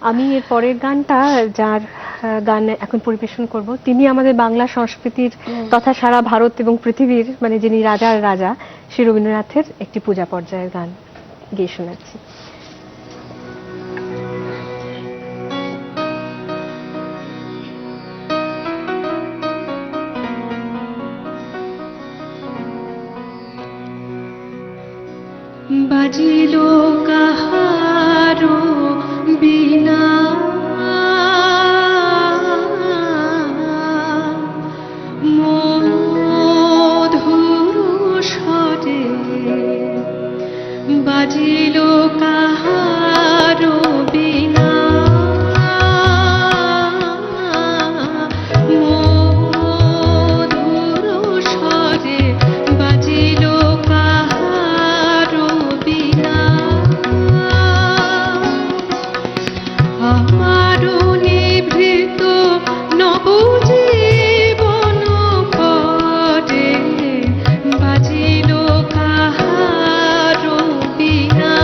আমি এর পরের গানটা যার গান এখন পরিবেশন করব তিনি আমাদের বাংলা সংস্কৃতির তথা সারা ভারত এবং পৃথিবীর মানে যিনি রাজার রাজা শ্রী রবীন্দ্রনাথের একটি পূজা পর্যায়ের গান গেয়ে শোনাচ্ছি। বাজিল কাহারো বিনা মধুর স্বরে, বাজিল কাহারো বিনা মধুর স্বরে, বাজিল কাহারো বিনা আমারো নিভৃত নবজীবন পরে, বাজিল কাহারো বিনা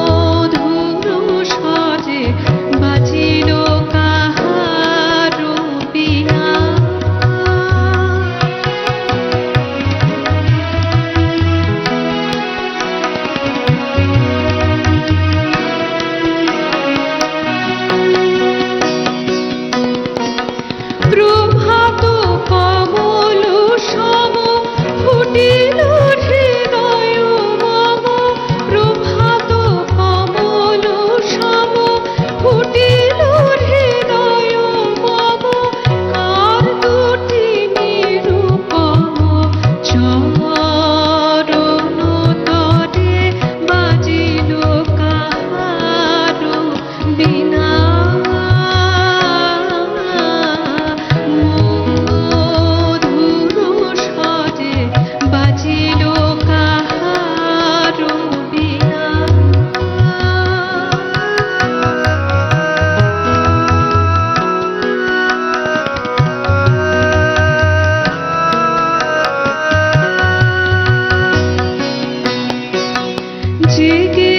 মধুর স্বরে, বাজিল কাহারো বিনা। প্রভাত কমল সম ফুটিল হৃদয় মম, প্রভাত কমল সম ফুটিল হৃদয় মম, কার দুটি নিরূপম চরণ তরে, বাজিল কাহারো বিনা মধুর স্বরে, বাজিল কাহারো বিনা। জেগে